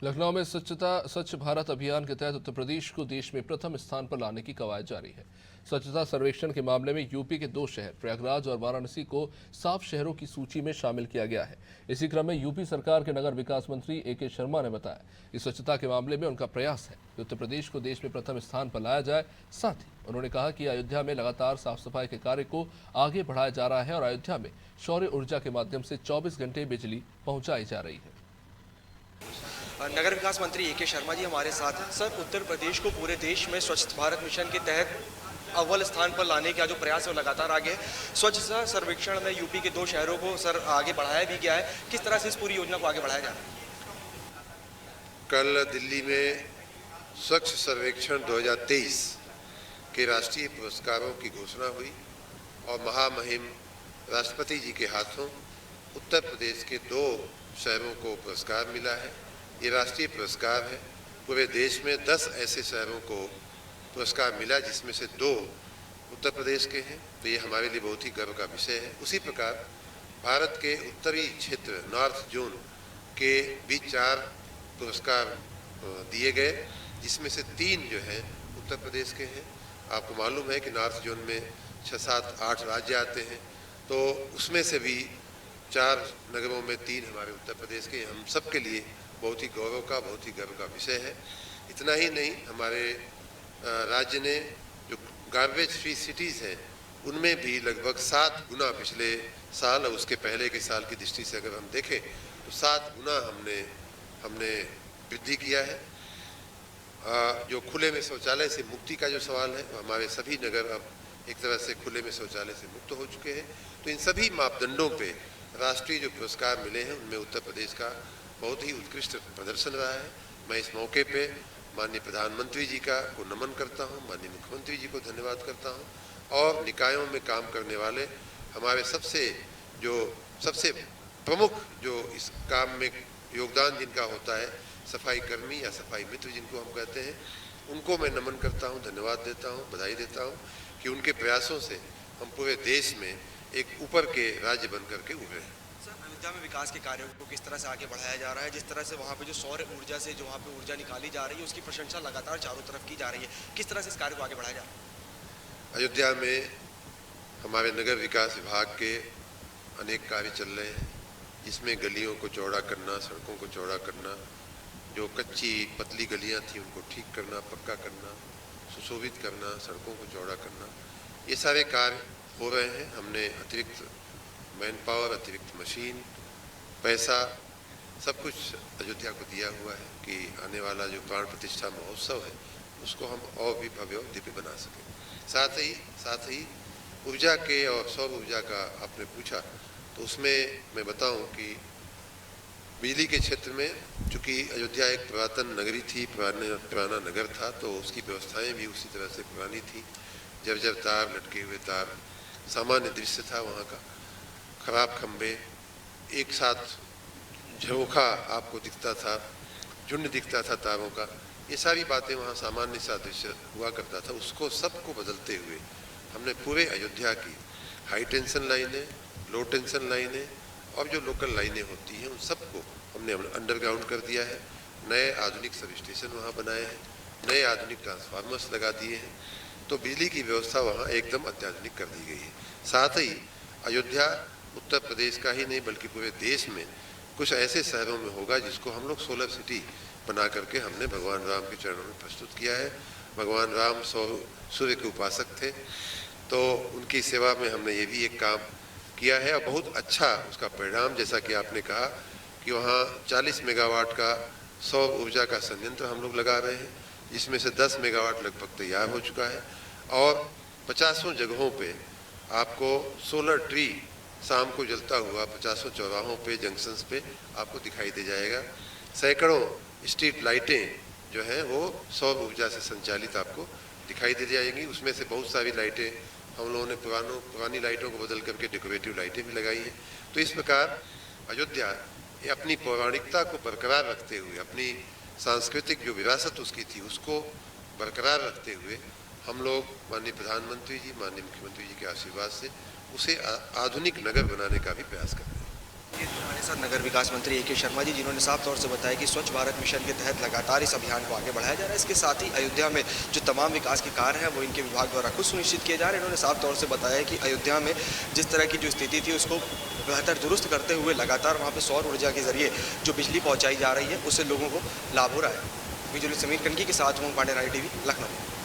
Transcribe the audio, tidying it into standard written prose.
लखनऊ में स्वच्छ भारत अभियान के तहत उत्तर प्रदेश को देश में प्रथम स्थान पर लाने की कवायद जारी है। स्वच्छता सर्वेक्षण के मामले में यूपी के 2 शहर प्रयागराज और वाराणसी को साफ शहरों की सूची में शामिल किया गया है। इसी क्रम में यूपी सरकार के नगर विकास मंत्री AK शर्मा ने बताया कि स्वच्छता के मामले में उनका प्रयास है कि उत्तर प्रदेश को देश में प्रथम स्थान पर लाया जाए। साथ ही उन्होंने कहा कि अयोध्या में लगातार साफ सफाई के कार्य को आगे बढ़ाया जा रहा है और अयोध्या में सौर ऊर्जा के माध्यम से 24 घंटे बिजली पहुंचाई जा रही है। नगर विकास मंत्री AK शर्मा जी हमारे साथ हैं। सर, उत्तर प्रदेश को पूरे देश में स्वच्छ भारत मिशन के तहत अव्वल स्थान पर लाने का जो प्रयास है वो लगातार आगे है। स्वच्छता सर्वेक्षण में यूपी के 2 शहरों को सर आगे बढ़ाया भी गया है। किस तरह से इस पूरी योजना को आगे बढ़ाया जा रहा है? कल दिल्ली में स्वच्छ सर्वेक्षण 2023 के राष्ट्रीय पुरस्कारों की घोषणा हुई और महामहिम राष्ट्रपति जी के हाथों उत्तर प्रदेश के 2 शहरों को पुरस्कार मिला है। ये राष्ट्रीय पुरस्कार है। पूरे देश में 10 ऐसे शहरों को पुरस्कार मिला जिसमें से 2 उत्तर प्रदेश के हैं, तो ये हमारे लिए बहुत ही गर्व का विषय है। उसी प्रकार भारत के उत्तरी क्षेत्र नॉर्थ जोन के भी 4 पुरस्कार दिए गए, जिसमें से 3 जो हैं उत्तर प्रदेश के हैं। आपको मालूम है कि नॉर्थ जोन में 6, 7, 8 राज्य आते हैं, तो उसमें से भी 4 नगरों में 3 हमारे उत्तर प्रदेश के। हम सब के लिए बहुत ही गौरव का, बहुत ही गर्व का विषय है। इतना ही नहीं, हमारे राज्य ने जो गार्बेज फ्री सिटीज़ हैं उनमें भी लगभग 7 गुना पिछले साल और उसके पहले के साल की दृष्टि से अगर हम देखें तो 7 गुना हमने वृद्धि किया है। जो खुले में शौचालय से मुक्ति का जो सवाल है, हमारे सभी नगर अब एक तरह से खुले में शौचालय से मुक्त हो चुके हैं। तो इन सभी मापदंडों पे राष्ट्रीय जो पुरस्कार मिले हैं उनमें उत्तर प्रदेश का बहुत ही उत्कृष्ट प्रदर्शन रहा है। मैं इस मौके पे माननीय प्रधानमंत्री जी को नमन करता हूं, माननीय मुख्यमंत्री जी को धन्यवाद करता हूं और निकायों में काम करने वाले हमारे सबसे प्रमुख जो इस काम में योगदान जिनका होता है, सफाई कर्मी या सफाई मित्र जिनको हम कहते हैं, उनको मैं नमन करता हूँ, धन्यवाद देता हूँ, बधाई देता हूँ कि उनके प्रयासों से हम पूरे देश में एक ऊपर के राज्य बन करके उभरे हैं। अयोध्या में विकास के कार्यों को किस तरह से आगे बढ़ाया जा रहा है? जिस तरह से वहाँ पे जो सौर ऊर्जा से जो वहाँ पे ऊर्जा निकाली जा रही है उसकी प्रशंसा लगातार चारों तरफ की जा रही है। किस तरह से इस कार्य को आगे बढ़ाया जा रहा है? अयोध्या में हमारे नगर विकास विभाग के अनेक कार्य चल रहे हैं, जिसमें गलियों को चौड़ा करना, सड़कों को चौड़ा करना, जो कच्ची पतली गलियाँ थी उनको ठीक करना, पक्का करना, सुशोभित करना, सड़कों को चौड़ा करना, ये सारे कार्य हो रहे हैं। हमने अतिरिक्त मैन पावर, अतिरिक्त मशीन, पैसा, सब कुछ अयोध्या को दिया हुआ है कि आने वाला जो प्राण प्रतिष्ठा महोत्सव है उसको हम और भी भव्य और दिव्य बना सकें। साथ ही ऊर्जा के और सौर ऊर्जा का आपने पूछा, तो उसमें मैं बताऊं कि बिजली के क्षेत्र में चूँकि अयोध्या एक पुरातन नगरी थी, पुराना नगर था, तो उसकी व्यवस्थाएँ भी उसी तरह से पुरानी थी। जर्जर तार, लटके हुए तार, सामान्य दृश्य था वहाँ का। खराब खंबे, एक साथ झरोखा आपको दिखता था, झुंड दिखता था तारों का, ये सारी बातें वहाँ सामान्य सा दृश्य हुआ करता था। उसको सबको बदलते हुए हमने पूरे अयोध्या की हाई टेंशन लाइनें, लो टेंशन लाइनें और जो लोकल लाइनें होती हैं उन सबको हमने अंडरग्राउंड कर दिया है। नए आधुनिक सब स्टेशन वहाँ बनाए हैं, नए आधुनिक ट्रांसफार्मर्स लगा दिए हैं, तो बिजली की व्यवस्था वहाँ एकदम अत्याधुनिक कर दी गई है। साथ ही अयोध्या उत्तर प्रदेश का ही नहीं बल्कि पूरे देश में कुछ ऐसे शहरों में होगा जिसको हम लोग सोलर सिटी बना करके हमने भगवान राम के चरणों में प्रस्तुत किया है। भगवान राम सूर्य के उपासक थे, तो उनकी सेवा में हमने ये भी एक काम किया है और बहुत अच्छा उसका परिणाम, जैसा कि आपने कहा कि वहाँ 40 मेगावाट का सौर ऊर्जा का संयंत्र हम लोग लगा रहे हैं, जिसमें से 10 मेगावाट लगभग तैयार हो चुका है और 50 जगहों पे आपको सोलर ट्री शाम को जलता हुआ 50 चौराहों पे, जंक्शंस पे आपको दिखाई दे जाएगा। सैकड़ों स्ट्रीट लाइटें जो हैं वो सौर ऊर्जा से संचालित आपको दिखाई दे जाएंगी। उसमें से बहुत सारी लाइटें हम लोगों ने पुरानी लाइटों को बदल करके डेकोरेटिव लाइटें भी लगाई हैं। तो इस प्रकार अयोध्या अपनी पौराणिकता को बरकरार रखते हुए, अपनी सांस्कृतिक जो विरासत उसकी थी उसको बरकरार रखते हुए हम लोग माननीय प्रधानमंत्री जी, माननीय मुख्यमंत्री जी के आशीर्वाद से उसे आधुनिक नगर बनाने का भी प्रयास कर रहे हैं। हमारे साथ नगर विकास मंत्री ए के शर्मा जी, जिन्होंने साफ तौर से बताया कि स्वच्छ भारत मिशन के तहत लगातार इस अभियान को आगे बढ़ाया जा रहा है। इसके साथ ही अयोध्या में जो तमाम विकास के कार्य हैं वो इनके विभाग द्वारा खुद सुनिश्चित किए जा रहे हैं। इन्होंने साफ तौर से बताया कि अयोध्या में जिस तरह की जो स्थिति थी उसको बेहतर दुरुस्त करते हुए लगातार वहाँ पर सौर ऊर्जा के जरिए जो बिजली पहुँचाई जा रही है उससे लोगों को लाभ हो रहा है। विजुअल समीर कनकी के साथ हूँ, पांडे नारी टीवी, लखनऊ।